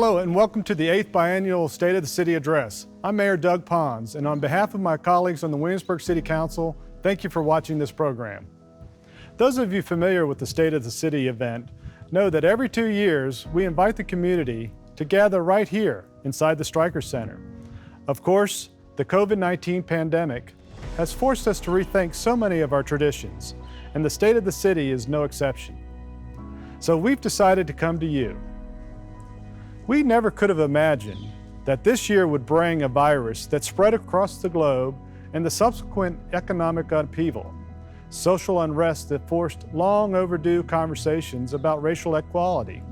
Hello and welcome to the 8th Biennial State of the City Address. I'm Mayor Doug Pons, and on behalf of my colleagues on the Williamsburg City Council, thank you for watching this program. Those of you familiar with the State of the City event know that every 2 years we invite the community to gather right here inside the Stryker Center. Of course, the COVID-19 pandemic has forced us to rethink so many of our traditions, and the State of the City is no exception. So we've decided to come to you. We never could have imagined that this year would bring a virus that spread across the globe and the subsequent economic upheaval, social unrest that forced long overdue conversations about racial equality,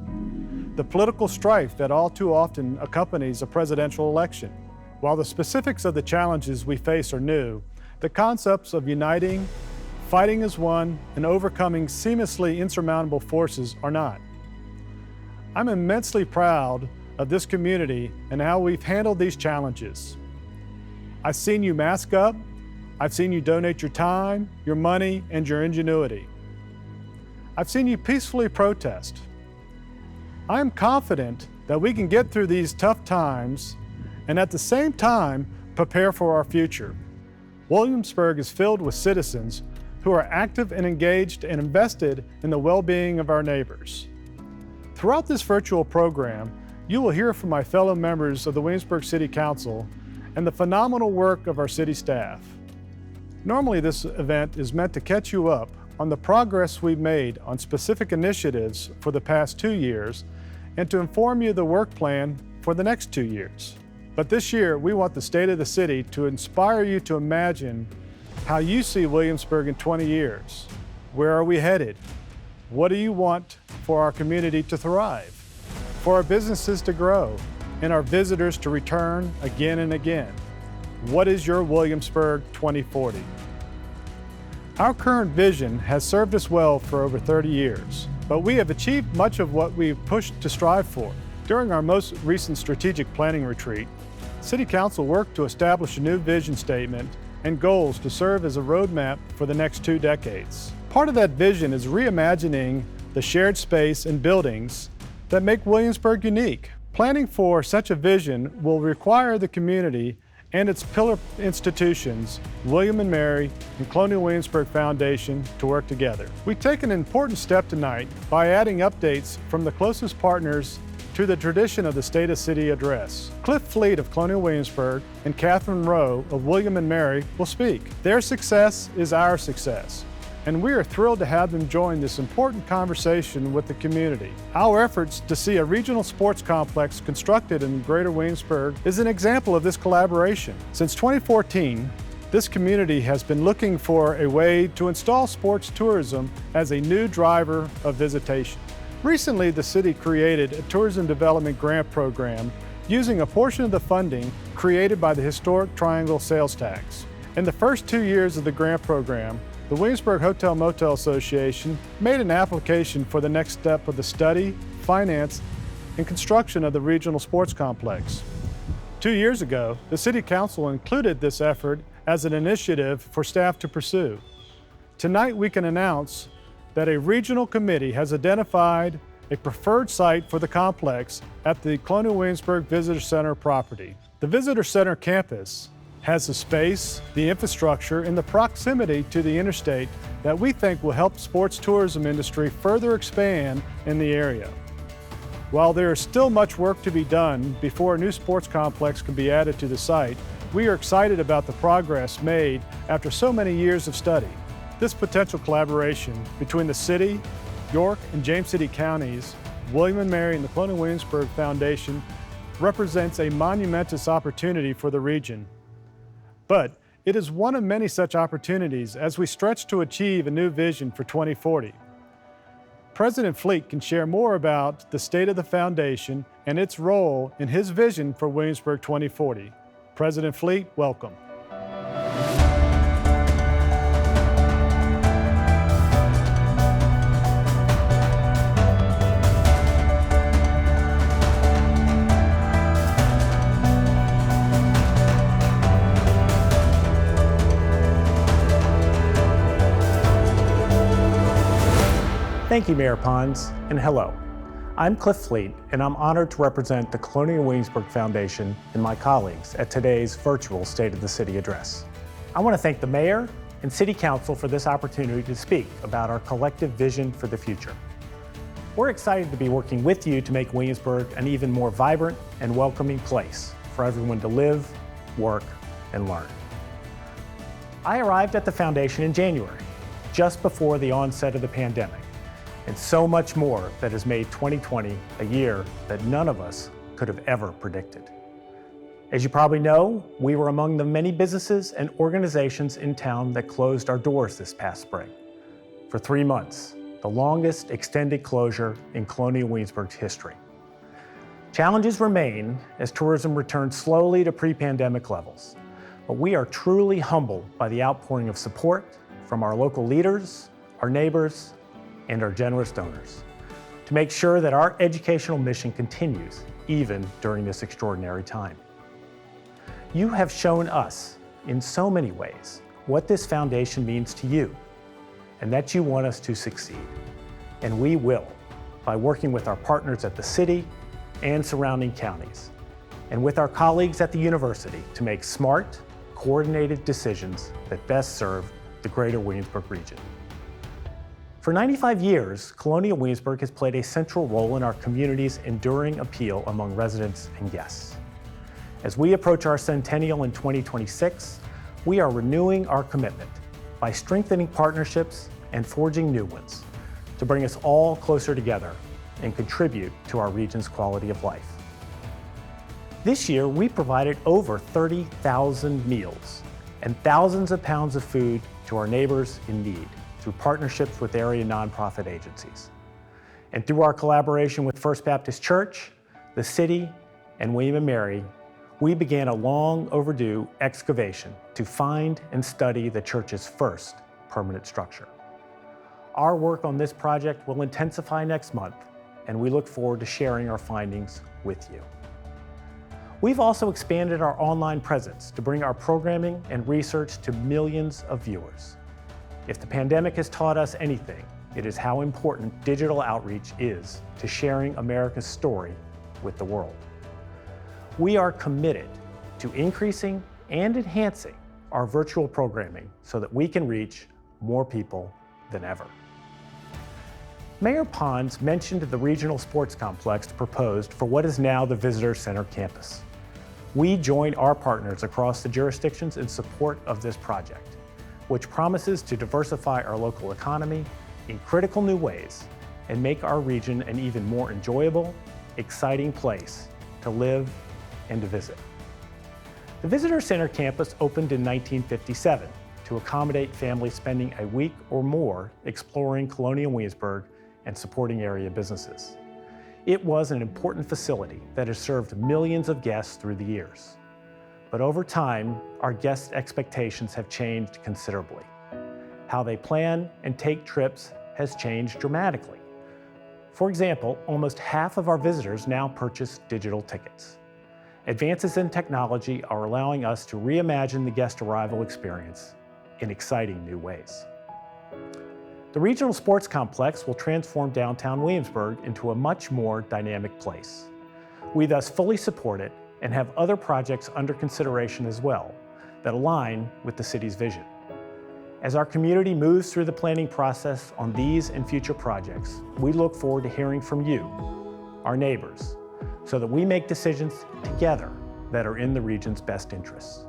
the political strife that all too often accompanies a presidential election. While the specifics of the challenges we face are new, the concepts of uniting, fighting as one, and overcoming seamlessly insurmountable forces are not. I'm immensely proud of this community and how we've handled these challenges. I've seen you mask up, I've seen you donate your time, your money, and your ingenuity. I've seen you peacefully protest. I am confident that we can get through these tough times and at the same time prepare for our future. Williamsburg is filled with citizens who are active and engaged and invested in the well-being of our neighbors. Throughout this virtual program, you will hear from my fellow members of the Williamsburg City Council and the phenomenal work of our city staff. Normally, this event is meant to catch you up on the progress we've made on specific initiatives for the past 2 years and to inform you of the work plan for the next 2 years. But this year, we want the State of the City to inspire you to imagine how you see Williamsburg in 20 years. Where are we headed? What do you want for our community to thrive, for our businesses to grow, and our visitors to return again and again? What is your Williamsburg 2040? Our current vision has served us well for over 30 years, but we have achieved much of what we've pushed to strive for. During our most recent strategic planning retreat, City Council worked to establish a new vision statement and goals to serve as a roadmap for the next 2 decades. Part of that vision is reimagining the shared space and buildings that make Williamsburg unique. Planning for such a vision will require the community and its pillar institutions, William and Mary and Colonial Williamsburg Foundation, to work together. We take an important step tonight by adding updates from the closest partners to the tradition of the State of City Address. Cliff Fleet of Colonial Williamsburg and Catherine Rowe of William and Mary will speak. Their success is our success, and we are thrilled to have them join this important conversation with the community. Our efforts to see a regional sports complex constructed in Greater Williamsburg is an example of this collaboration. Since 2014, this community has been looking for a way to install sports tourism as a new driver of visitation. Recently, the city created a tourism development grant program using a portion of the funding created by the historic Triangle sales tax. In the first 2 years of the grant program, the Williamsburg Hotel Motel Association made an application for the next step of the study, finance, and construction of the regional sports complex. 2 years ago, the City Council included this effort as an initiative for staff to pursue. Tonight, we can announce that a regional committee has identified a preferred site for the complex at the Colonial Williamsburg Visitor Center property. The Visitor Center campus has the space, the infrastructure, and the proximity to the interstate that we think will help sports tourism industry further expand in the area. While there is still much work to be done before a new sports complex can be added to the site, we are excited about the progress made after so many years of study. This potential collaboration between the city, York, and James City counties, William and Mary, and the Colonial Williamsburg Foundation represents a monumentous opportunity for the region. But it is one of many such opportunities as we stretch to achieve a new vision for 2040. President Fleet can share more about the state of the foundation and its role in his vision for Williamsburg 2040. President Fleet, welcome. Thank you, Mayor Pons, and hello. I'm Cliff Fleet, and I'm honored to represent the Colonial Williamsburg Foundation and my colleagues at today's virtual State of the City address. I want to thank the Mayor and City Council for this opportunity to speak about our collective vision for the future. We're excited to be working with you to make Williamsburg an even more vibrant and welcoming place for everyone to live, work, and learn. I arrived at the Foundation in January, just before the onset of the pandemic, and so much more that has made 2020 a year that none of us could have ever predicted. As you probably know, we were among the many businesses and organizations in town that closed our doors this past spring for 3 months, the longest extended closure in Colonial Williamsburg's history. Challenges remain as tourism returns slowly to pre-pandemic levels, but we are truly humbled by the outpouring of support from our local leaders, our neighbors, and our generous donors to make sure that our educational mission continues even during this extraordinary time. You have shown us in so many ways what this foundation means to you and that you want us to succeed. And we will by working with our partners at the city and surrounding counties and with our colleagues at the university to make smart, coordinated decisions that best serve the greater Williamsburg region. For 95 years, Colonial Williamsburg has played a central role in our community's enduring appeal among residents and guests. As we approach our centennial in 2026, we are renewing our commitment by strengthening partnerships and forging new ones to bring us all closer together and contribute to our region's quality of life. This year, we provided over 30,000 meals and thousands of pounds of food to our neighbors in need through partnerships with area nonprofit agencies. And through our collaboration with First Baptist Church, the city, and William & Mary, we began a long overdue excavation to find and study the church's first permanent structure. Our work on this project will intensify next month, and we look forward to sharing our findings with you. We've also expanded our online presence to bring our programming and research to millions of viewers. If the pandemic has taught us anything, it is how important digital outreach is to sharing America's story with the world. We are committed to increasing and enhancing our virtual programming so that we can reach more people than ever. Mayor Pons mentioned the regional sports complex proposed for what is now the Visitor Center campus. We join our partners across the jurisdictions in support of this project, which promises to diversify our local economy in critical new ways and make our region an even more enjoyable, exciting place to live and to visit. The Visitor Center campus opened in 1957 to accommodate families spending a week or more exploring Colonial Williamsburg and supporting area businesses. It was an important facility that has served millions of guests through the years. But over time, our guests' expectations have changed considerably. How they plan and take trips has changed dramatically. For example, almost half of our visitors now purchase digital tickets. Advances in technology are allowing us to reimagine the guest arrival experience in exciting new ways. The regional sports complex will transform downtown Williamsburg into a much more dynamic place. We thus fully support it and have other projects under consideration as well that align with the city's vision. As our community moves through the planning process on these and future projects, we look forward to hearing from you, our neighbors, so that we make decisions together that are in the region's best interests.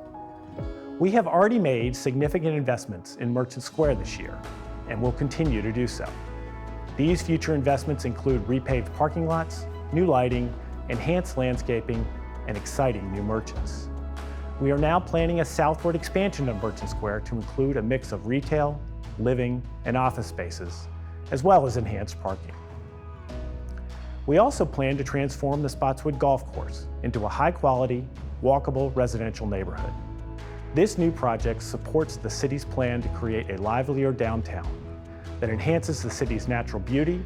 We have already made significant investments in Merchant Square this year and will continue to do so. These future investments include repaved parking lots, new lighting, enhanced landscaping, and exciting new merchants. We are now planning a southward expansion of Merchant Square to include a mix of retail, living, and office spaces, as well as enhanced parking. We also plan to transform the Spotswood Golf Course into a high-quality, walkable residential neighborhood. This new project supports the city's plan to create a livelier downtown that enhances the city's natural beauty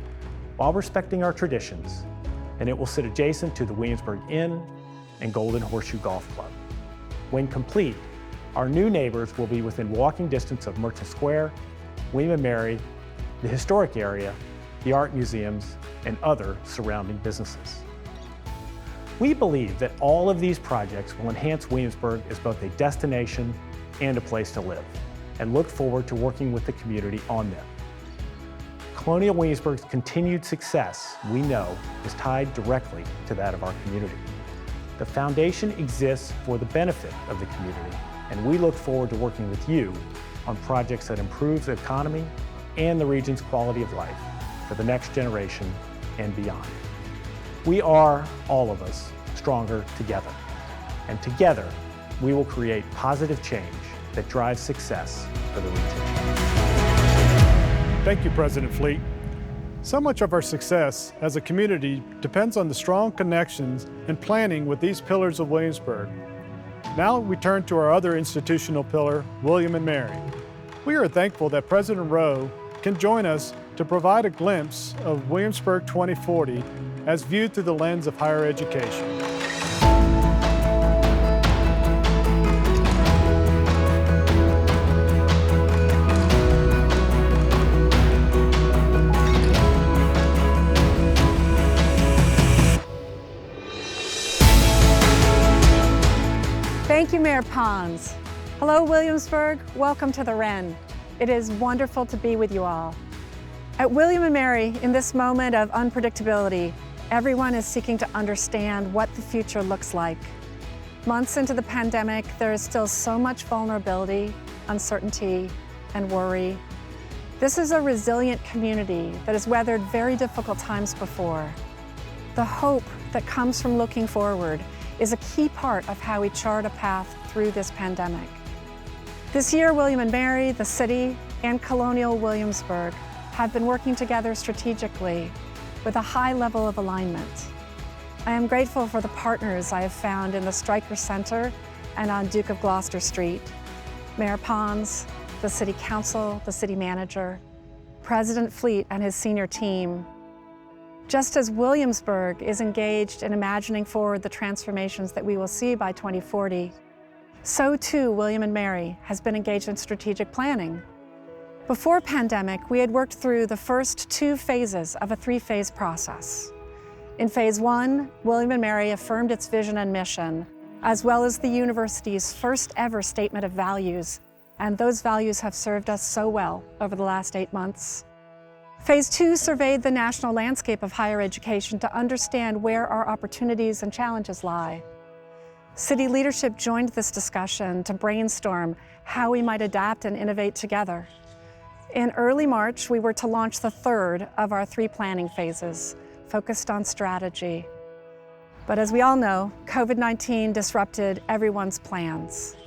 while respecting our traditions, and it will sit adjacent to the Williamsburg Inn and Golden Horseshoe Golf Club. When complete, our new neighbors will be within walking distance of Merchant Square, William & Mary, the historic area, the art museums, and other surrounding businesses. We believe that all of these projects will enhance Williamsburg as both a destination and a place to live, and look forward to working with the community on them. Colonial Williamsburg's continued success, we know, is tied directly to that of our community. The foundation exists for the benefit of the community, and we look forward to working with you on projects that improve the economy and the region's quality of life for the next generation and beyond. We are, all of us, stronger together. And together, we will create positive change that drives success for the region. Thank you, President Fleet. So much of our success as a community depends on the strong connections and planning with these pillars of Williamsburg. Now we turn to our other institutional pillar, William and Mary. We are thankful that President Rowe can join us to provide a glimpse of Williamsburg 2040 as viewed through the lens of higher education. Thank you, Mayor Pons. Hello, Williamsburg. Welcome to the Wren. It is wonderful to be with you all. At William and Mary, in this moment of unpredictability, everyone is seeking to understand what the future looks like. Months into the pandemic, there is still so much vulnerability, uncertainty, and worry. This is a resilient community that has weathered very difficult times before. The hope that comes from looking forward is a key part of how we chart a path through this pandemic. This year, William and Mary, the city, and Colonial Williamsburg have been working together strategically with a high level of alignment. I am grateful for the partners I have found in the Stryker Center and on Duke of Gloucester Street. Mayor Pons, the City Council, the City Manager, President Fleet and his senior team. Just as Williamsburg is engaged in imagining forward the transformations that we will see by 2040, so too William and Mary has been engaged in strategic planning. Before pandemic, we had worked through the first 2 phases of a 3-phase process. In phase 1, William and Mary affirmed its vision and mission, as well as the university's first ever statement of values, and those values have served us so well over the last 8 months. Phase 2 surveyed the national landscape of higher education to understand where our opportunities and challenges lie. City leadership joined this discussion to brainstorm how we might adapt and innovate together. In early March, we were to launch the 3rd of our 3 planning phases, focused on strategy. But as we all know, COVID-19 disrupted everyone's plans.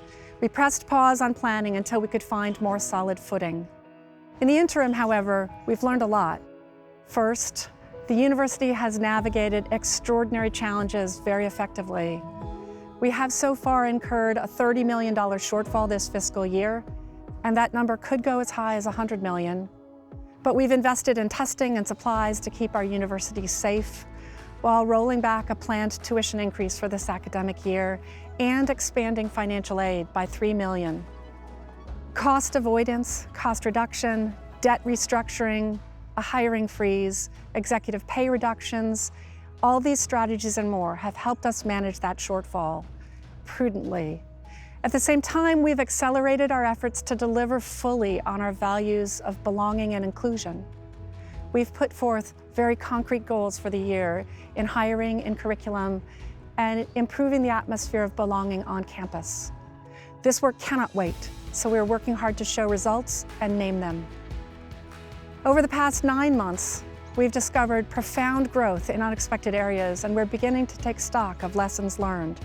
We pressed pause on planning until we could find more solid footing. In the interim, however, we've learned a lot. First, the university has navigated extraordinary challenges very effectively. We have so far incurred a $30 million shortfall this fiscal year, and that number could go as high as $100 million. But we've invested in testing and supplies to keep our university safe, while rolling back a planned tuition increase for this academic year and expanding financial aid by $3 million. Cost avoidance, cost reduction, debt restructuring, a hiring freeze, executive pay reductions, all these strategies and more have helped us manage that shortfall prudently. At the same time, we've accelerated our efforts to deliver fully on our values of belonging and inclusion. We've put forth very concrete goals for the year in hiring, in curriculum, and improving the atmosphere of belonging on campus. This work cannot wait, so we're working hard to show results and name them. Over the past 9 months, we've discovered profound growth in unexpected areas, and we're beginning to take stock of lessons learned.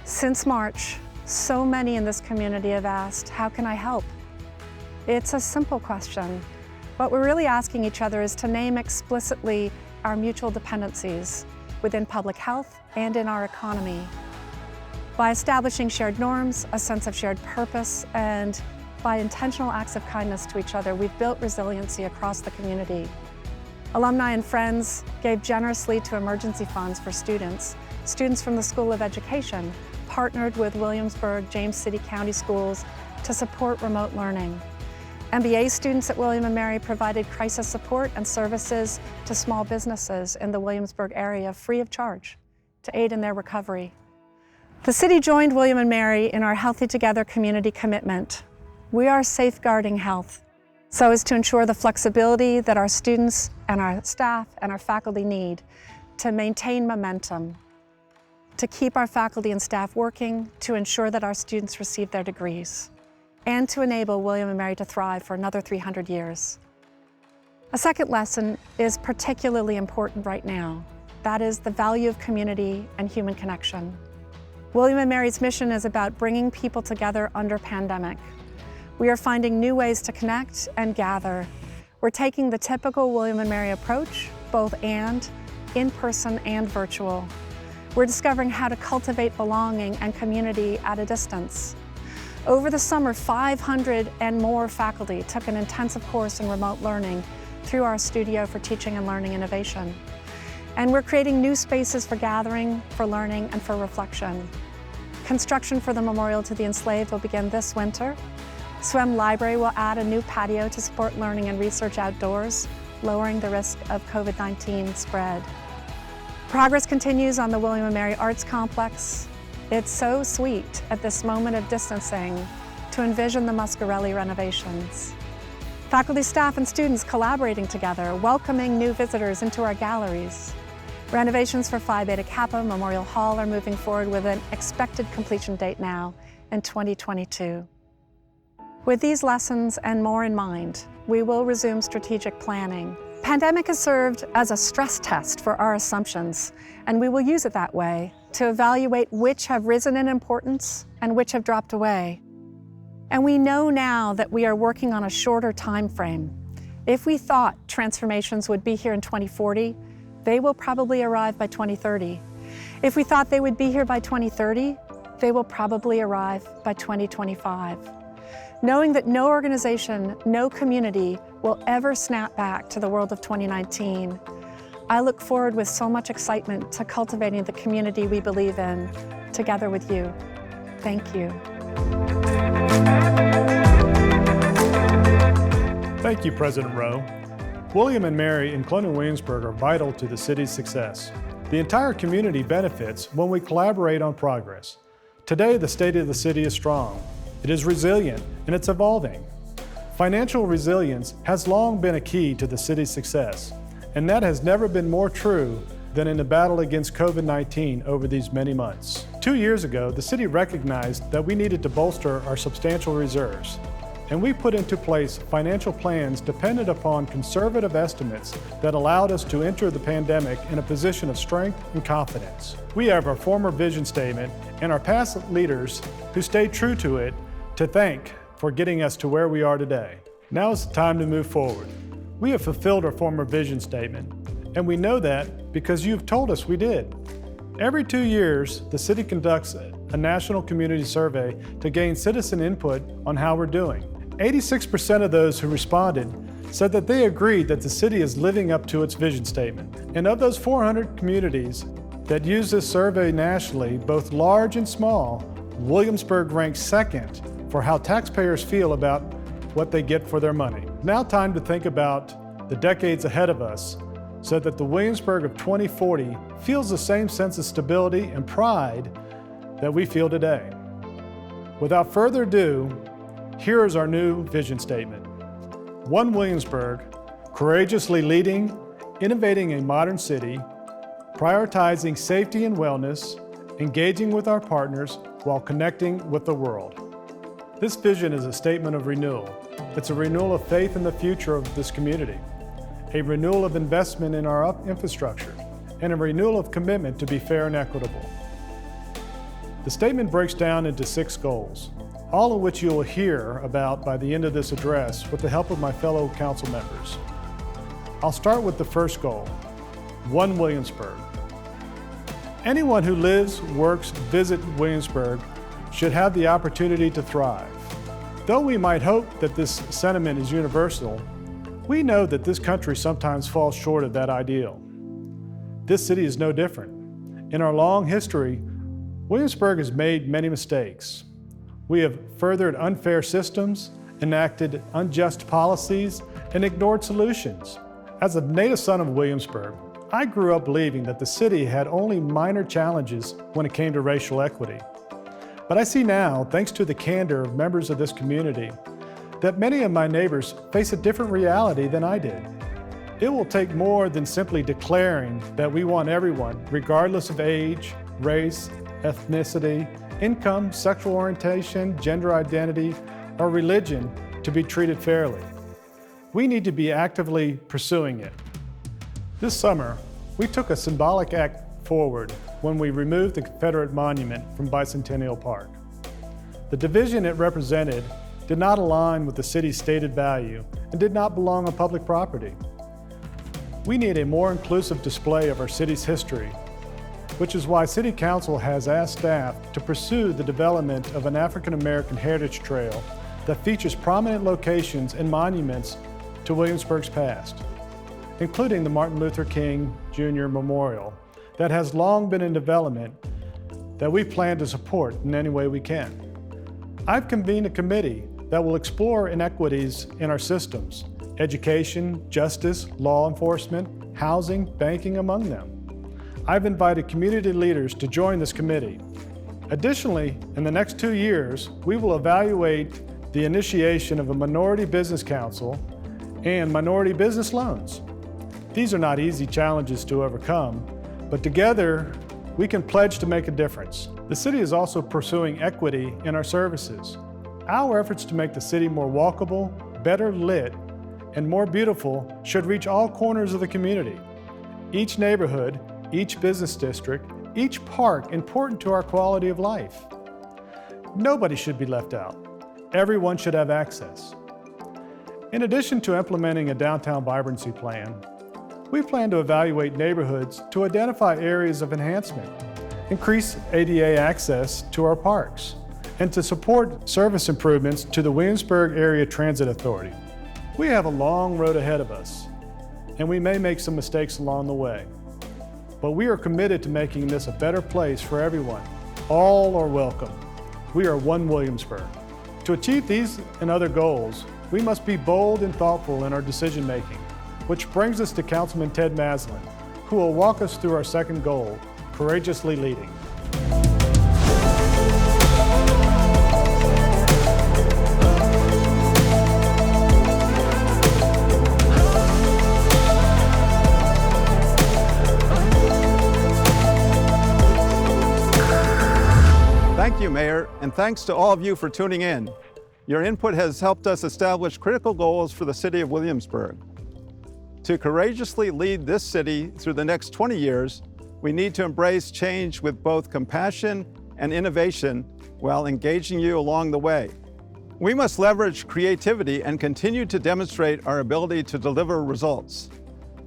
Since March, so many in this community have asked, how can I help? It's a simple question. What we're really asking each other is to name explicitly our mutual dependencies within public health and in our economy. By establishing shared norms, a sense of shared purpose, and by intentional acts of kindness to each other, we've built resiliency across the community. Alumni and friends gave generously to emergency funds for students. Students from the School of Education partnered with Williamsburg, James City County Schools to support remote learning. MBA students at William & Mary provided crisis support and services to small businesses in the Williamsburg area free of charge to aid in their recovery. The city joined William & Mary in our Healthy Together community commitment. We are safeguarding health so as to ensure the flexibility that our students and our staff and our faculty need to maintain momentum, to keep our faculty and staff working, to ensure that our students receive their degrees, and to enable William & Mary to thrive for another 300 years. A second lesson is particularly important right now. That is the value of community and human connection. William & Mary's mission is about bringing people together under pandemic. We are finding new ways to connect and gather. We're taking the typical William & Mary approach, both and, in-person and virtual. We're discovering how to cultivate belonging and community at a distance. Over the summer, 500 and more faculty took an intensive course in remote learning through our Studio for Teaching and Learning Innovation. And we're creating new spaces for gathering, for learning, and for reflection. Construction for the Memorial to the Enslaved will begin this winter. Swem Library will add a new patio to support learning and research outdoors, lowering the risk of COVID-19 spread. Progress continues on the William & Mary Arts Complex. It's so sweet at this moment of distancing to envision the Muscarelli renovations. Faculty, staff, and students collaborating together, welcoming new visitors into our galleries. Renovations for Phi Beta Kappa Memorial Hall are moving forward with an expected completion date now in 2022. With these lessons and more in mind, we will resume strategic planning. Pandemic has served as a stress test for our assumptions, and we will use it that way to evaluate which have risen in importance and which have dropped away. And we know now that we are working on a shorter time frame. If we thought transformations would be here in 2040, they will probably arrive by 2030. If we thought they would be here by 2030, they will probably arrive by 2025. Knowing that no organization, no community will ever snap back to the world of 2019, I look forward with so much excitement to cultivating the community we believe in together with you. Thank you. Thank you, President Rowe. William & Mary and Colonial Williamsburg are vital to the city's success. The entire community benefits when we collaborate on progress. Today, the state of the city is strong. It is resilient and it's evolving. Financial resilience has long been a key to the city's success, and that has never been more true than in the battle against COVID-19 over these many months. 2 years ago, the city recognized that we needed to bolster our substantial reserves, and we put into place financial plans dependent upon conservative estimates that allowed us to enter the pandemic in a position of strength and confidence. We have our former vision statement and our past leaders who stayed true to it to thank for getting us to where we are today. Now is the time to move forward. We have fulfilled our former vision statement, and we know that because you've told us we did. Every 2 years, the city conducts a national community survey to gain citizen input on how we're doing. 86% of those who responded said that they agreed that the city is living up to its vision statement. And of those 400 communities that use this survey nationally, both large and small, Williamsburg ranks second for how taxpayers feel about what they get for their money. Now time to think about the decades ahead of us so that the Williamsburg of 2040 feels the same sense of stability and pride that we feel today. Without further ado, here is our new vision statement. One Williamsburg, courageously leading, innovating a modern city, prioritizing safety and wellness, engaging with our partners while connecting with the world. This vision is a statement of renewal. It's a renewal of faith in the future of this community, a renewal of investment in our infrastructure, and a renewal of commitment to be fair and equitable. The statement breaks down into 6 goals, all of which you will hear about by the end of this address with the help of my fellow council members. I'll start with the first goal, One Williamsburg. Anyone who lives, works, visits Williamsburg should have the opportunity to thrive. Though we might hope that this sentiment is universal, we know that this country sometimes falls short of that ideal. This city is no different. In our long history, Williamsburg has made many mistakes. We have furthered unfair systems enacted unjust policies, and ignored solutions. As a native son of Williamsburg, I grew up believing that the city had only minor challenges when it came to racial equity. But I see now, thanks to the candor of members of this community, that many of my neighbors face a different reality than I did. It will take more than simply declaring that we want everyone, regardless of age, race, ethnicity, income, sexual orientation, gender identity, or religion, to be treated fairly. We need to be actively pursuing it. This summer, we took a symbolic act forward when we removed the Confederate monument from Bicentennial Park. The division it represented did not align with the city's stated value and did not belong on public property. We need a more inclusive display of our city's history, which is why City Council has asked staff to pursue the development of an African American heritage trail that features prominent locations and monuments to Williamsburg's past, including the Martin Luther King Jr. Memorial that has long been in development that we plan to support in any way we can. I've convened a committee that will explore inequities in our systems, education, justice, law enforcement, housing, banking among them. I've invited community leaders to join this committee. Additionally, in the next 2 years, we will evaluate the initiation of a minority business council and minority business loans. These are not easy challenges to overcome, but together we can pledge to make a difference. The city is also pursuing equity in our services. Our efforts to make the city more walkable, better lit, and more beautiful should reach all corners of the community. Each neighborhood, each business district, each park important to our quality of life. Nobody should be left out. Everyone should have access. In addition to implementing a downtown vibrancy plan, we plan to evaluate neighborhoods to identify areas of enhancement, increase ADA access to our parks, and to support service improvements to the Williamsburg Area Transit Authority. We have a long road ahead of us, and we may make some mistakes along the way. But we are committed to making this a better place for everyone. All are welcome. We are one Williamsburg. To achieve these and other goals, we must be bold and thoughtful in our decision-making, which brings us to Councilman Ted Maslin, who will walk us through our second goal, courageously leading. Thank you, Mayor, and thanks to all of you for tuning in. Your input has helped us establish critical goals for the City of Williamsburg. To courageously lead this city through the next 20 years, we need to embrace change with both compassion and innovation while engaging you along the way. We must leverage creativity and continue to demonstrate our ability to deliver results.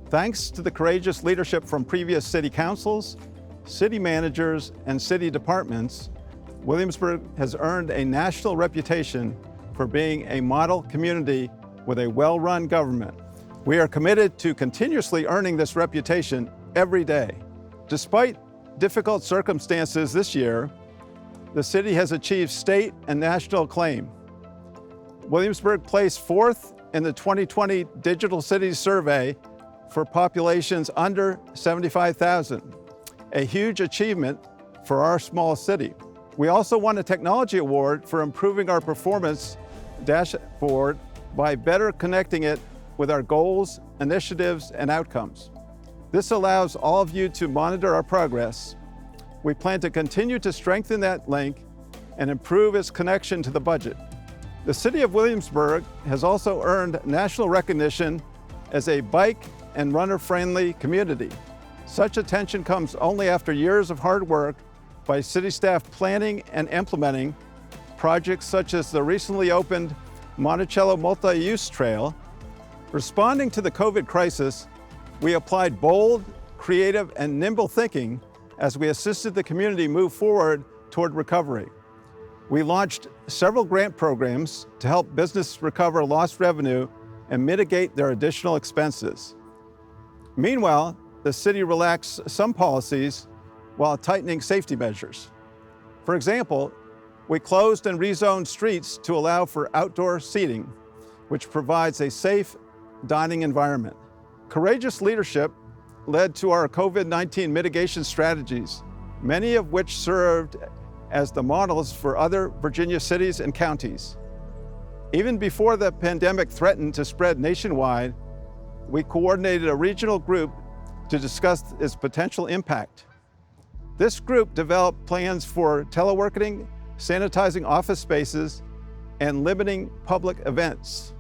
Thanks to the courageous leadership from previous city councils, city managers, and city departments, Williamsburg has earned a national reputation for being a model community with a well-run government. We are committed to continuously earning this reputation every day. Despite difficult circumstances this year, the city has achieved state and national acclaim. Williamsburg placed 4th in the 2020 Digital Cities Survey for populations under 75,000, a huge achievement for our small city. We also won a technology award for improving our performance dashboard by better connecting it with our goals, initiatives, and outcomes. This allows all of you to monitor our progress. We plan to continue to strengthen that link and improve its connection to the budget. The City of Williamsburg has also earned national recognition as a bike and runner-friendly community. Such attention comes only after years of hard work by city staff planning and implementing projects such as the recently opened Monticello Multi-Use Trail. Responding to the COVID crisis, we applied bold, creative, and nimble thinking as we assisted the community move forward toward recovery. We launched several grant programs to help business recover lost revenue and mitigate their additional expenses. Meanwhile, the city relaxed some policies while tightening safety measures. For example, We closed and rezoned streets to allow for outdoor seating, which provides a safe dining environment. Courageous leadership led to our COVID-19 mitigation strategies, many of which served as the models for other Virginia cities and counties. Even before the pandemic threatened to spread nationwide, we coordinated a regional group to discuss its potential impact. This group developed plans for teleworking, sanitizing office spaces, and limiting public events.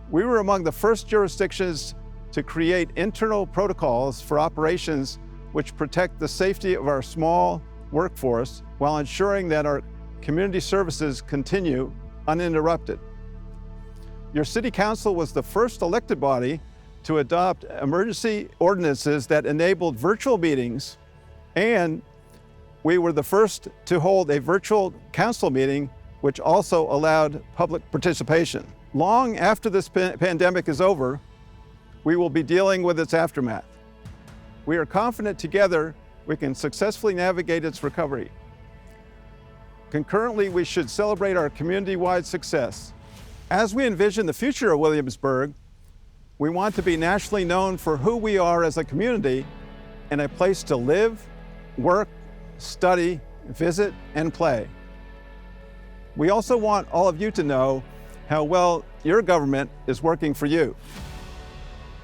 We were among the first jurisdictions to create internal protocols for operations which protect the safety of our small workforce while ensuring that our community services continue uninterrupted. Your City Council was the first elected body to adopt emergency ordinances that enabled virtual meetings, and we were the first to hold a virtual council meeting which also allowed public participation. Long after this pandemic is over, we will be dealing with its aftermath. We are confident together we can successfully navigate its recovery. Concurrently, we should celebrate our community-wide success. As we envision the future of Williamsburg, we want to be nationally known for who we are as a community and a place to live, work, study, visit, and play. We also want all of you to know how well your government is working for you.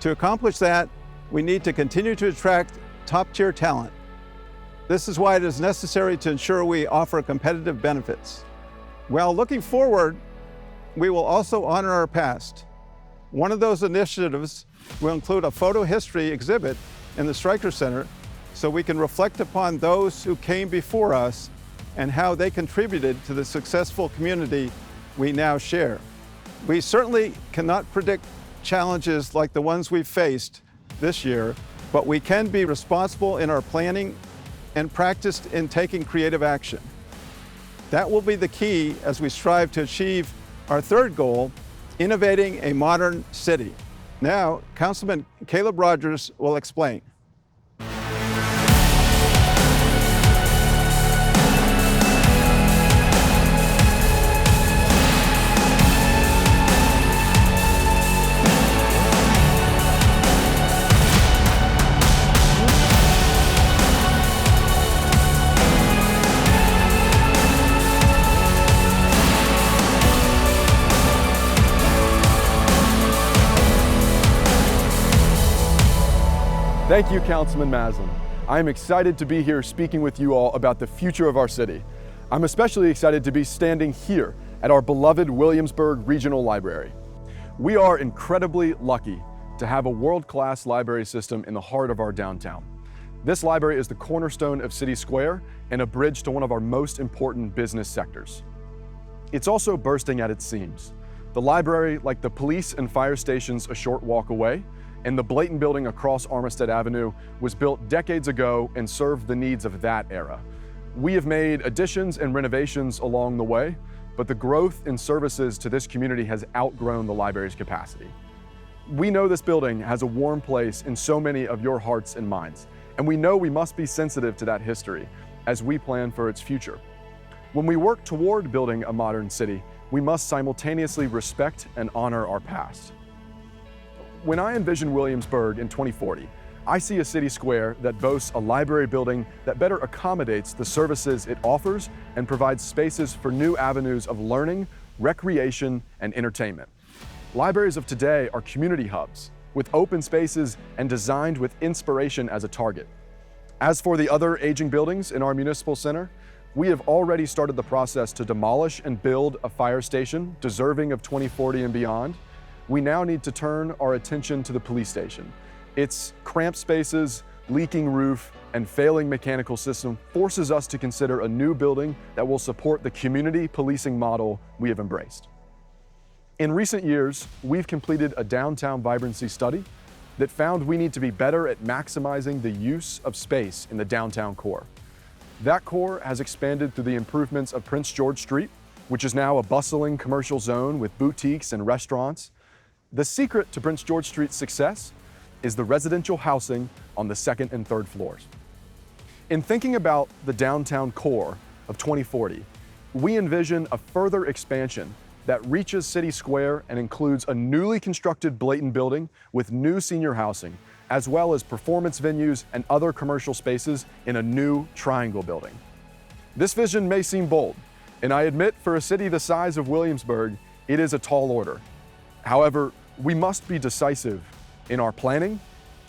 To accomplish that, we need to continue to attract top-tier talent. This is why it is necessary to ensure we offer competitive benefits. While looking forward, we will also honor our past. One of those initiatives will include a photo history exhibit in the Stryker Center so we can reflect upon those who came before us and how they contributed to the successful community we now share. We certainly cannot predict challenges like the ones we've faced this year, but we can be responsible in our planning and practiced in taking creative action. That will be the key as we strive to achieve our third goal, innovating a modern city. Now, Councilman Caleb Rogers will explain. Thank you, Councilman Maslin. I am excited to be here speaking with you all about the future of our city. I'm especially excited to be standing here at our beloved Williamsburg Regional Library. We are incredibly lucky to have a world-class library system in the heart of our downtown. This library is the cornerstone of City Square and a bridge to one of our most important business sectors. It's also bursting at its seams. The library, like the police and fire stations a short walk away, and the Blayton building across Armistead Avenue, was built decades ago and served the needs of that era. We have made additions and renovations along the way, but the growth in services to this community has outgrown the library's capacity. We know this building has a warm place in so many of your hearts and minds, and we know we must be sensitive to that history as we plan for its future. When we work toward building a modern city, we must simultaneously respect and honor our past. When I envision Williamsburg in 2040, I see a city square that boasts a library building that better accommodates the services it offers and provides spaces for new avenues of learning, recreation, and entertainment. Libraries of today are community hubs with open spaces and designed with inspiration as a target. As for the other aging buildings in our municipal center, we have already started the process to demolish and build a fire station deserving of 2040 and beyond. We now need to turn our attention to the police station. Its cramped spaces, leaking roof, and failing mechanical system forces us to consider a new building that will support the community policing model we have embraced. In recent years, we've completed a downtown vibrancy study that found we need to be better at maximizing the use of space in the downtown core. That core has expanded through the improvements of Prince George Street, which is now a bustling commercial zone with boutiques and restaurants. The secret to Prince George Street's success is the residential housing on the second and third floors. In thinking about the downtown core of 2040, we envision a further expansion that reaches City Square and includes a newly constructed Blayton building with new senior housing, as well as performance venues and other commercial spaces in a new Triangle building. This vision may seem bold, and I admit for a city the size of Williamsburg, it is a tall order. However, we must be decisive in our planning,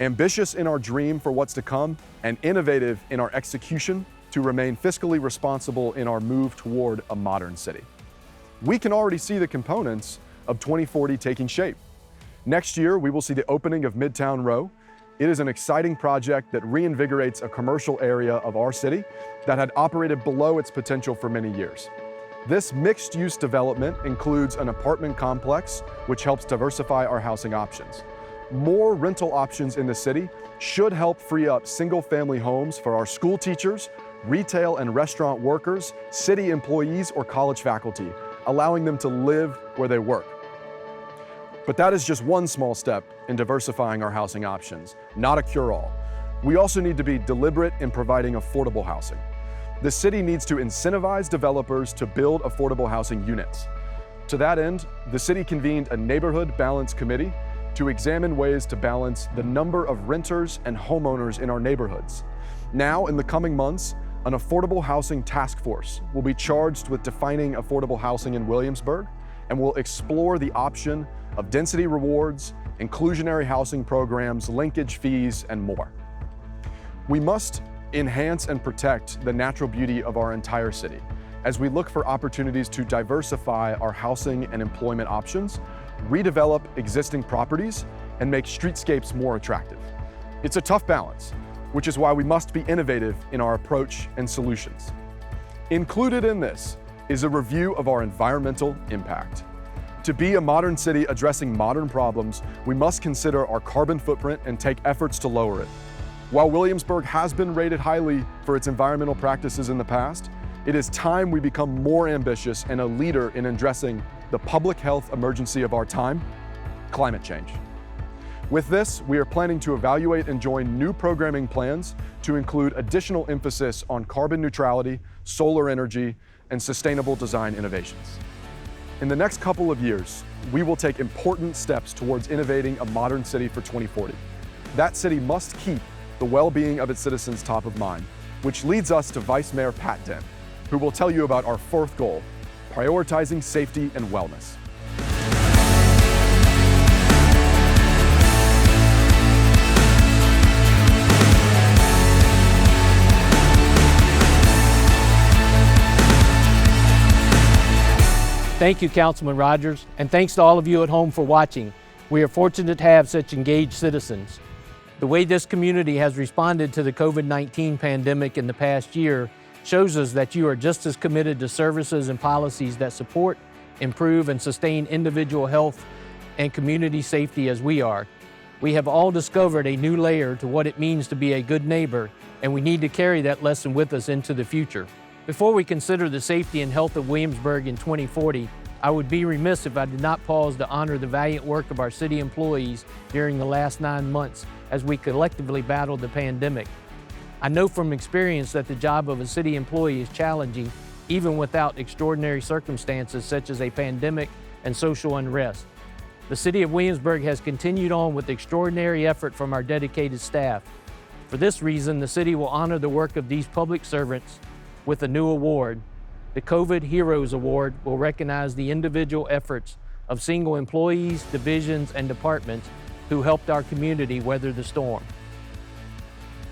ambitious in our dream for what's to come, and innovative in our execution to remain fiscally responsible in our move toward a modern city. We can already see the components of 2040 taking shape. Next year, we will see the opening of Midtown Row. It is an exciting project that reinvigorates a commercial area of our city that had operated below its potential for many years. This mixed-use development includes an apartment complex, which helps diversify our housing options. More rental options in the city should help free up single-family homes for our school teachers, retail and restaurant workers, city employees, or college faculty, allowing them to live where they work. But that is just one small step in diversifying our housing options, not a cure-all. We also need to be deliberate in providing affordable housing. The city needs to incentivize developers to build affordable housing units. To that end, the city convened a Neighborhood Balance Committee to examine ways to balance the number of renters and homeowners in our neighborhoods. Now, in the coming months, an affordable housing task force will be charged with defining affordable housing in Williamsburg and will explore the option of density rewards, inclusionary housing programs, linkage fees, and more. We must enhance and protect the natural beauty of our entire city as we look for opportunities to diversify our housing and employment options, redevelop existing properties, and make streetscapes more attractive. It's a tough balance, which is why we must be innovative in our approach and solutions. Included in this is a review of our environmental impact. To be a modern city addressing modern problems, we must consider our carbon footprint and take efforts to lower it. While Williamsburg has been rated highly for its environmental practices in the past, it is time we become more ambitious and a leader in addressing the public health emergency of our time, climate change. With this, we are planning to evaluate and join new programming plans to include additional emphasis on carbon neutrality, solar energy, and sustainable design innovations. In the next couple of years, we will take important steps towards innovating a modern city for 2040. That city must keep the well-being of its citizens top of mind, which leads us to Vice Mayor Pat Dent, who will tell you about our fourth goal, prioritizing safety and wellness. Thank you, Councilman Rogers, and thanks to all of you at home for watching. We are fortunate to have such engaged citizens. The way this community has responded to the COVID-19 pandemic in the past year shows us that you are just as committed to services and policies that support, improve, and sustain individual health and community safety as we are. We have all discovered a new layer to what it means to be a good neighbor, and we need to carry that lesson with us into the future. Before we consider the safety and health of Williamsburg in 2040, I would be remiss if I did not pause to honor the valiant work of our city employees during the last 9 months as we collectively battled the pandemic. I know from experience that the job of a city employee is challenging, even without extraordinary circumstances such as a pandemic and social unrest. The City of Williamsburg has continued on with extraordinary effort from our dedicated staff. For this reason, the city will honor the work of these public servants with a new award. The COVID Heroes Award will recognize the individual efforts of single employees, divisions, and departments who helped our community weather the storm.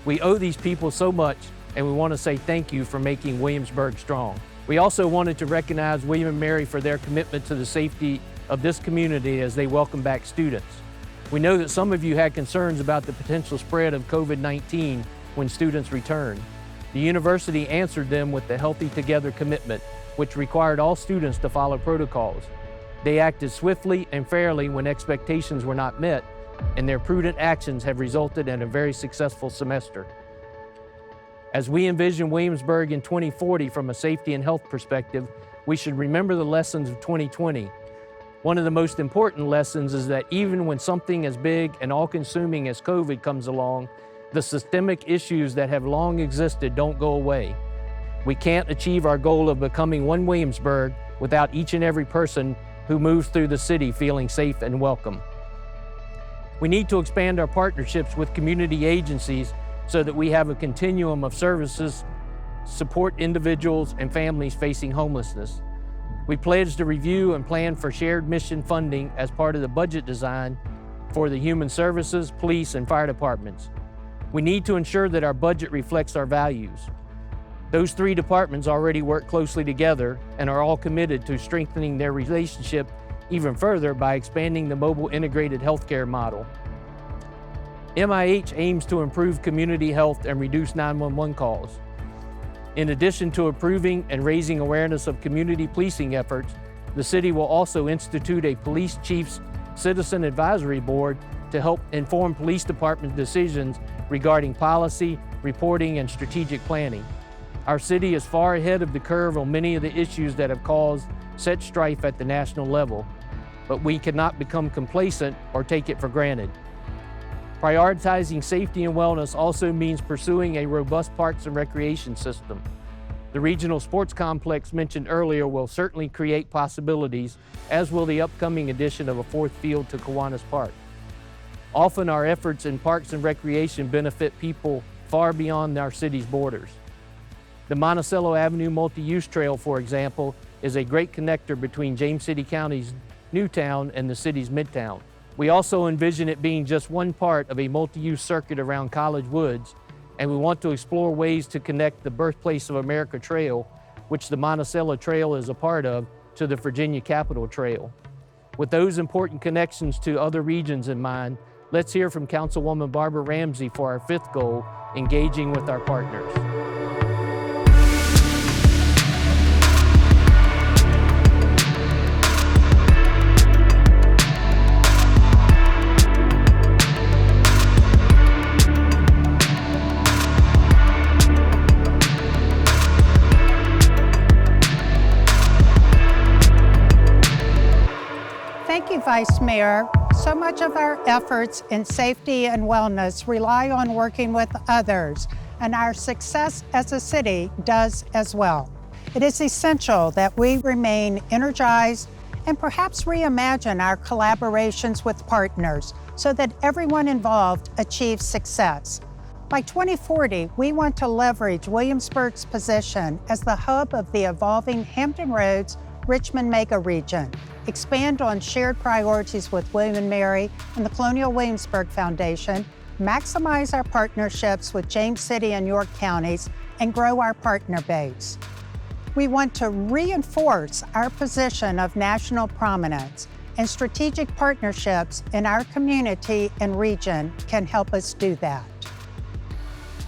We owe these people so much, and we want to say thank you for making Williamsburg strong. We also wanted to recognize William and Mary for their commitment to the safety of this community as they welcome back students. We know that some of you had concerns about the potential spread of COVID-19 when students returned. The university answered them with the Healthy Together commitment, which required all students to follow protocols. They acted swiftly and fairly when expectations were not met, and their prudent actions have resulted in a very successful semester. As we envision Williamsburg in 2040 from a safety and health perspective, we should remember the lessons of 2020. One of the most important lessons is that even when something as big and all-consuming as COVID comes along, the systemic issues that have long existed don't go away. We can't achieve our goal of becoming one Williamsburg without each and every person who moves through the city feeling safe and welcome. We need to expand our partnerships with community agencies so that we have a continuum of services, support individuals and families facing homelessness. We pledge to review and plan for shared mission funding as part of the budget design for the human services, police, and fire departments. We need to ensure that our budget reflects our values. Those three departments already work closely together and are all committed to strengthening their relationship even further by expanding the mobile integrated healthcare model. MIH aims to improve community health and reduce 911 calls. In addition to improving and raising awareness of community policing efforts, the city will also institute a police chief's citizen advisory board to help inform police department decisions regarding policy, reporting, and strategic planning. Our city is far ahead of the curve on many of the issues that have caused such strife at the national level, but we cannot become complacent or take it for granted. Prioritizing safety and wellness also means pursuing a robust parks and recreation system. The regional sports complex mentioned earlier will certainly create possibilities, as will the upcoming addition of a fourth field to Kiwanis Park. Often our efforts in parks and recreation benefit people far beyond our city's borders. The Monticello Avenue Multi-Use Trail, for example, is a great connector between James City County's Newtown and the city's Midtown. We also envision it being just one part of a multi-use circuit around College Woods, and we want to explore ways to connect the Birthplace of America Trail, which the Monticello Trail is a part of, to the Virginia Capitol Trail. With those important connections to other regions in mind, let's hear from Councilwoman Barbara Ramsey for our fifth goal, engaging with our partners. Thank you, Vice Mayor. So much of our efforts in safety and wellness rely on working with others, and our success as a city does as well. It is essential that we remain energized and perhaps reimagine our collaborations with partners so that everyone involved achieves success. By 2040, we want to leverage Williamsburg's position as the hub of the evolving Hampton Roads Richmond mega region, expand on shared priorities with William & Mary and the Colonial Williamsburg Foundation, maximize our partnerships with James City and York counties, and grow our partner base. We want to reinforce our position of national prominence, and strategic partnerships in our community and region can help us do that.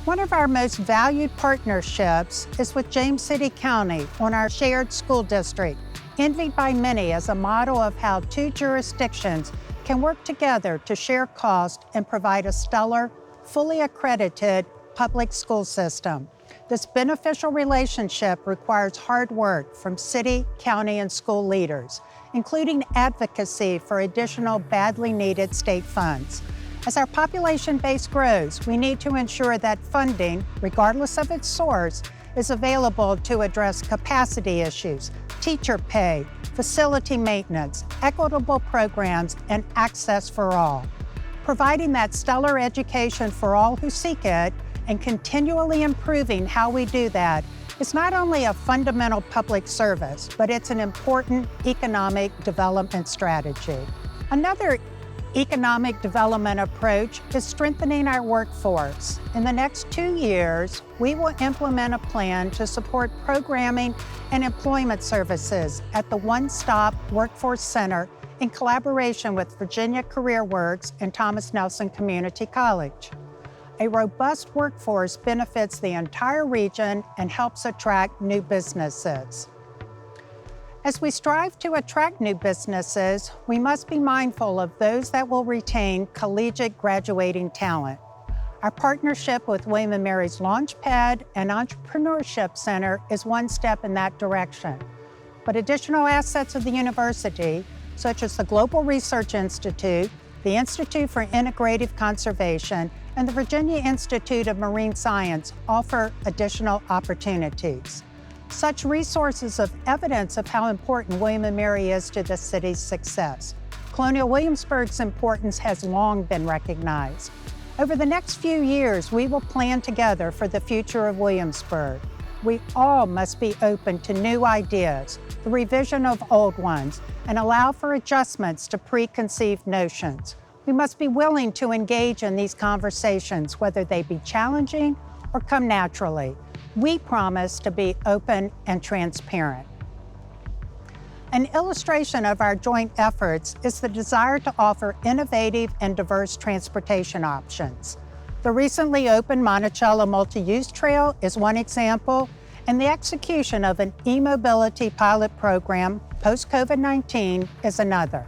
One of our most valued partnerships is with James City County on our shared school district, envied by many as a model of how two jurisdictions can work together to share cost and provide a stellar, fully accredited public school system. This beneficial relationship requires hard work from city, county, and school leaders, including advocacy for additional badly needed state funds. As our population base grows, we need to ensure that funding, regardless of its source, is available to address capacity issues, teacher pay, facility maintenance, equitable programs, and access for all. Providing that stellar education for all who seek it and continually improving how we do that is not only a fundamental public service, but it's an important economic development strategy. Another economic development approach is strengthening our workforce. In the next 2 years, we will implement a plan to support programming and employment services at the One Stop Workforce Center in collaboration with Virginia Career Works and Thomas Nelson Community College. A robust workforce benefits the entire region and helps attract new businesses. As we strive to attract new businesses, we must be mindful of those that will retain collegiate graduating talent. Our partnership with William & Mary's Launchpad and Entrepreneurship Center is one step in that direction. But additional assets of the university, such as the Global Research Institute, the Institute for Integrative Conservation, and the Virginia Institute of Marine Science offer additional opportunities. Such resources of evidence of how important William & Mary is to the city's success. Colonial Williamsburg's importance has long been recognized. Over the next few years, we will plan together for the future of Williamsburg. We all must be open to new ideas, the revision of old ones, and allow for adjustments to preconceived notions. We must be willing to engage in these conversations, whether they be challenging or come naturally. We promise to be open and transparent. An illustration of our joint efforts is the desire to offer innovative and diverse transportation options. The recently opened Monticello Multi-Use Trail is one example, and the execution of an e-mobility pilot program post-COVID-19 is another.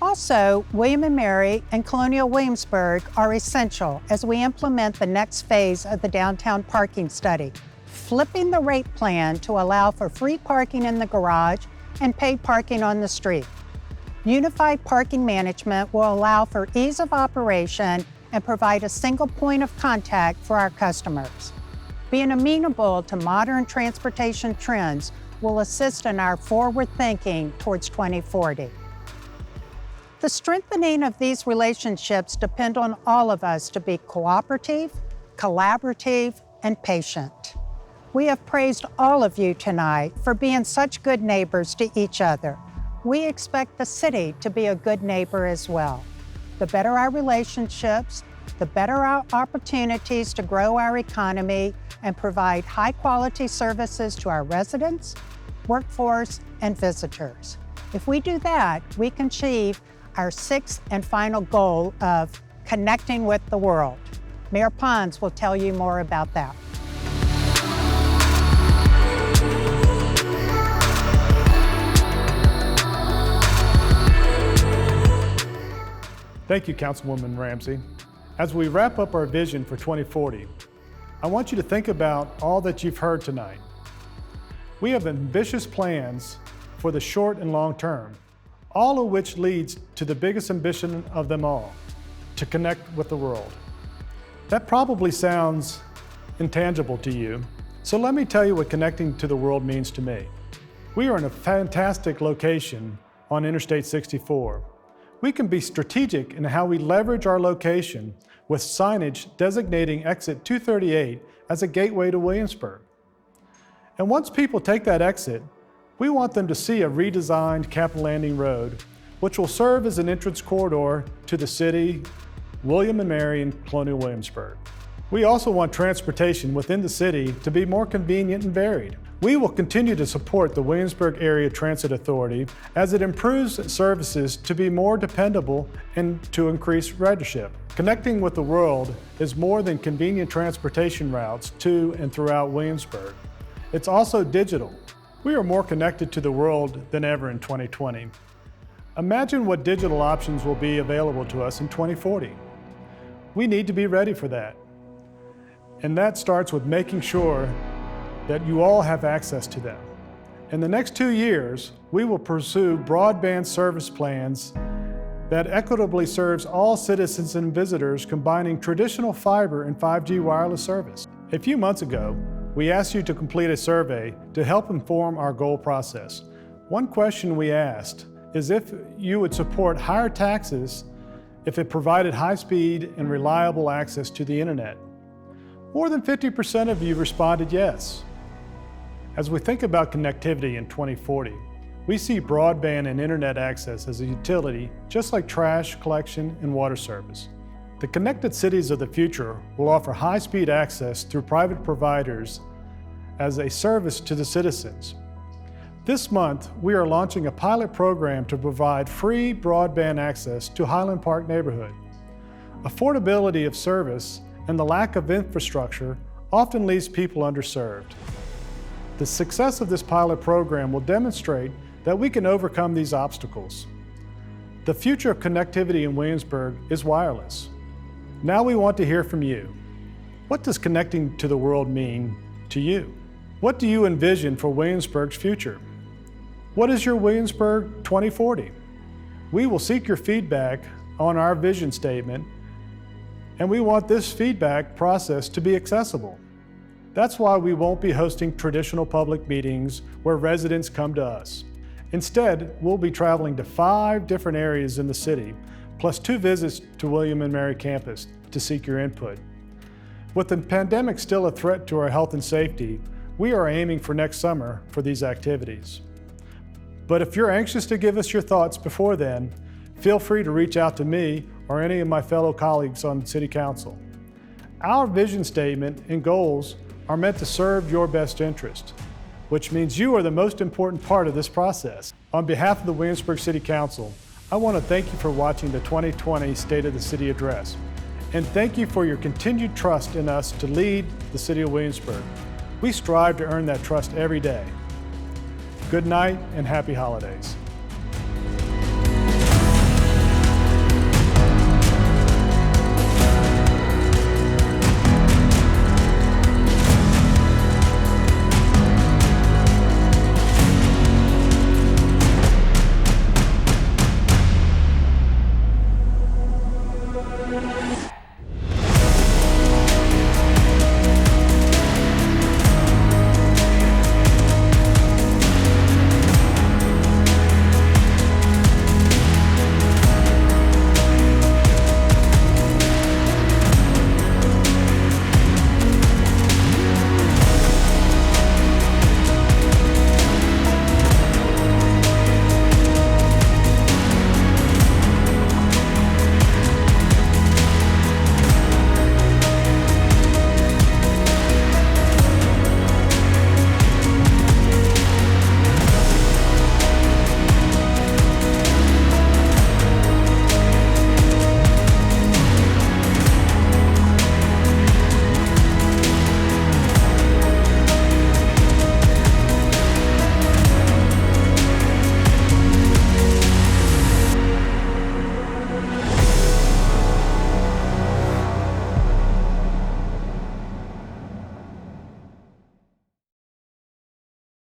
Also, William & Mary and Colonial Williamsburg are essential as we implement the next phase of the downtown parking study, flipping the rate plan to allow for free parking in the garage and paid parking on the street. Unified parking management will allow for ease of operation and provide a single point of contact for our customers. Being amenable to modern transportation trends will assist in our forward thinking towards 2040. The strengthening of these relationships depend on all of us to be cooperative, collaborative, and patient. We have praised all of you tonight for being such good neighbors to each other. We expect the city to be a good neighbor as well. The better our relationships, the better our opportunities to grow our economy and provide high-quality services to our residents, workforce, and visitors. If we do that, we can achieve our sixth and final goal of connecting with the world. Mayor Pons will tell you more about that. Thank you, Councilwoman Ramsey. As we wrap up our vision for 2040, I want you to think about all that you've heard tonight. We have ambitious plans for the short and long term, all of which leads to the biggest ambition of them all, to connect with the world. That probably sounds intangible to you, so let me tell you what connecting to the world means to me. We are in a fantastic location on Interstate 64. We can be strategic in how we leverage our location with signage designating exit 238 as a gateway to Williamsburg. And once people take that exit, we want them to see a redesigned Capitol Landing Road, which will serve as an entrance corridor to the city, William & Mary, and Colonial Williamsburg. We also want transportation within the city to be more convenient and varied. We will continue to support the Williamsburg Area Transit Authority as it improves services to be more dependable and to increase ridership. Connecting with the world is more than convenient transportation routes to and throughout Williamsburg. It's also digital. We are more connected to the world than ever in 2020. Imagine what digital options will be available to us in 2040. We need to be ready for that. And that starts with making sure that you all have access to them. In the next 2 years, we will pursue broadband service plans that equitably serves all citizens and visitors, combining traditional fiber and 5G wireless service. A few months ago, we asked you to complete a survey to help inform our goal process. One question we asked is if you would support higher taxes if it provided high-speed and reliable access to the internet. More than 50% of you responded yes. As we think about connectivity in 2040, we see broadband and internet access as a utility, just like trash collection and water service. The connected cities of the future will offer high-speed access through private providers as a service to the citizens. This month, we are launching a pilot program to provide free broadband access to Highland Park neighborhood. Affordability of service and the lack of infrastructure often leaves people underserved. The success of this pilot program will demonstrate that we can overcome these obstacles. The future of connectivity in Williamsburg is wireless. Now we want to hear from you. What does connecting to the world mean to you? What do you envision for Williamsburg's future? What is your Williamsburg 2040? We will seek your feedback on our vision statement and we want this feedback process to be accessible. That's why we won't be hosting traditional public meetings where residents come to us. Instead, we'll be traveling to 5 different areas in the city, plus 2 visits to William and Mary campus to seek your input. With the pandemic still a threat to our health and safety, we are aiming for next summer for these activities. But if you're anxious to give us your thoughts before then, feel free to reach out to me or any of my fellow colleagues on City Council. Our vision statement and goals are meant to serve your best interest, which means you are the most important part of this process. On behalf of the Williamsburg City Council, I want to thank you for watching the 2020 State of the City Address, and thank you for your continued trust in us to lead the City of Williamsburg. We strive to earn that trust every day. Good night and happy holidays.